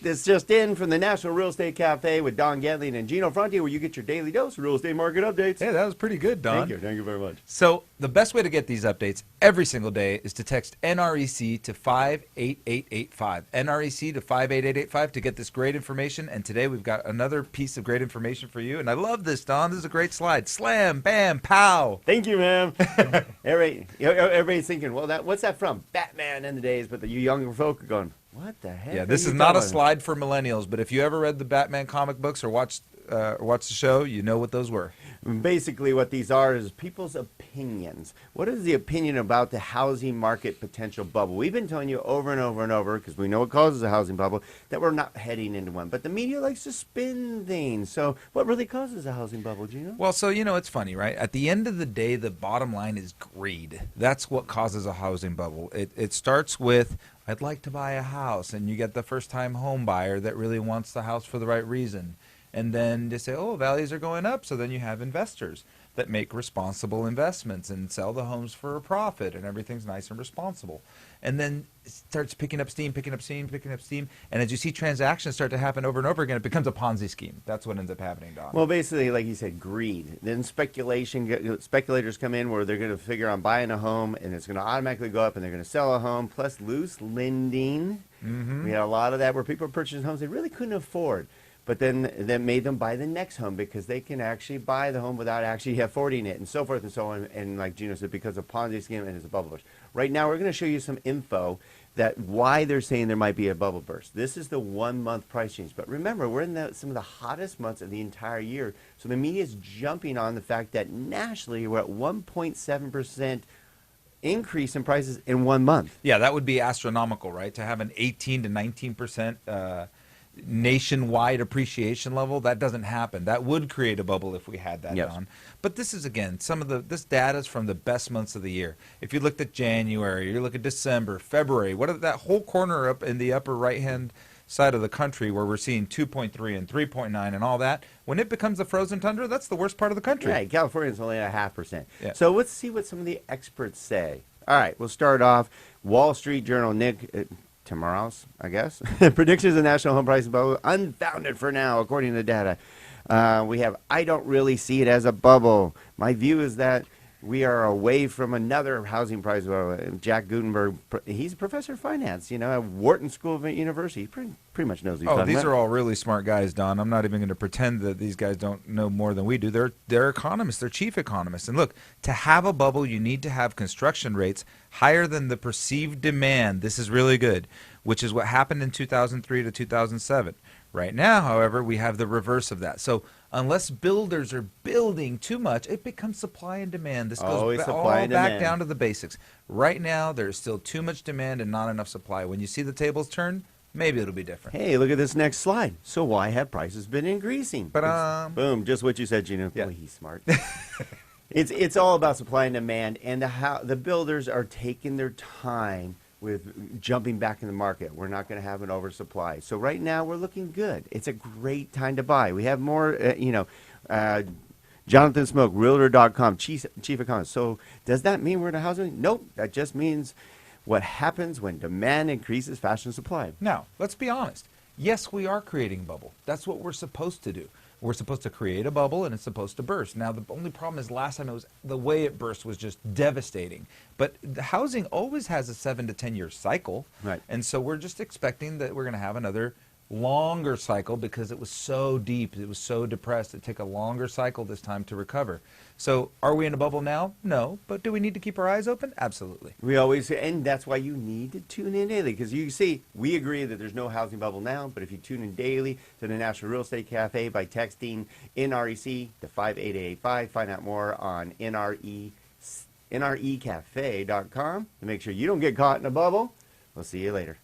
This just in from the National Real Estate Cafe with Don Gino and Gino Frontier, where you get your daily dose of real estate market updates. Hey, that was pretty good, Don. Thank you very much. So the best way to get these updates every single day is to text NREC to 58885. NREC to 58885 to get this great information. And today we've got another piece of great information for you. And I love this, Don. This is a great slide. Slam, bam, pow. Thank you, ma'am. Everybody's thinking, well, what's that from? Batman in the days, but you younger folk are going, what the heck? Yeah, this is not a slide for millennials, but if you ever read the Batman comic books or watched the show, you know what those were. Basically, what these are is people's opinions. What is the opinion about the housing market potential bubble? We've been telling you over and over and over, because we know it causes a housing bubble, that we're not heading into one. But the media likes to spin things. So what really causes a housing bubble, Gino? Well, so, it's funny, right? At the end of the day, the bottom line is greed. That's what causes a housing bubble. It starts with, I'd like to buy a house, and you get the first-time home buyer that really wants the house for the right reason. And then they say, oh, values are going up, so then you have investors that make responsible investments and sell the homes for a profit, and everything's nice and responsible. And then it starts picking up steam, and as you see transactions start to happen over and over again, it becomes a Ponzi scheme. That's what ends up happening, Don. Well, basically, like you said, greed. Then speculators come in where they're going to figure on buying a home, and it's going to automatically go up, and they're going to sell a home, plus loose lending. Mm-hmm. We had a lot of that where people are purchasing homes they really couldn't afford. But then that made them buy the next home because they can actually buy the home without actually affording it, and so forth and so on. And like Gino said, because of Ponzi scheme and it's a bubble burst. Right now, we're going to show you some info that why they're saying there might be a bubble burst. This is the 1 month price change. But remember, we're in some of the hottest months of the entire year. So the media is jumping on the fact that nationally we're at 1.7% increase in prices in 1 month. Yeah, that would be astronomical, right? To have an 18 to 19% nationwide appreciation level, that doesn't happen. That would create a bubble if we had that, yes. on. But this is, again, this data is from the best months of the year. If you looked at January, you look at December, February, that whole corner up in the upper right-hand side of the country where we're seeing 2.3 and 3.9 and all that, when it becomes the frozen tundra, that's the worst part of the country. Right, California's only at 0.5%. Yeah. So let's see what some of the experts say. All right, we'll start off. Wall Street Journal, Nick Tomorrow's, I guess. Predictions of the national home price bubble unfounded for now, according to data. We have, I don't really see it as a bubble. My view is that we are away from another housing price bubble. Jack Gutenberg, he's a professor of finance, at Wharton School of University. He pretty much knows these. These are all really smart guys, Don. I'm not even going to pretend that these guys don't know more than we do. They're economists. They're chief economists. And look, to have a bubble, you need to have construction rates higher than the perceived demand. This is really good, which is what happened in 2003 to 2007. Right now, however, we have the reverse of that. So unless builders are building too much, it becomes supply and demand. This goes all back down to the basics. Right now, there's still too much demand and not enough supply. When you see the tables turn, maybe it'll be different. Hey, look at this next slide. So why have prices been increasing? Boom, just what you said, Gino. Yeah. Boy, he's smart. It's all about supply and demand, and the builders are taking their time with jumping back in the market. We're not going to have an oversupply. So right now we're looking good. It's a great time to buy. We have more, Jonathan Smoke, Realtor.com, chief economist. So does that mean we're in a housing? Nope. That just means what happens when demand increases faster than supply. Now, let's be honest. Yes, we are creating a bubble. That's what we're supposed to do. We're supposed to create a bubble, and it's supposed to burst. Now, the only problem is last time the way it burst was just devastating. But the housing always has a 7 to 10 year cycle. Right. And so we're just expecting that we're going to have another longer cycle because it was so deep, it was so depressed. It took a longer cycle this time to recover. So are we in a bubble now? No. But do we need to keep our eyes open? Absolutely. We always, and that's why you need to tune in daily, because you see, we agree that there's no housing bubble now, but if you tune in daily to the National Real Estate Cafe by texting NREC to 58885, find out more on NREcafe.com to make sure you don't get caught in a bubble. We'll see you later.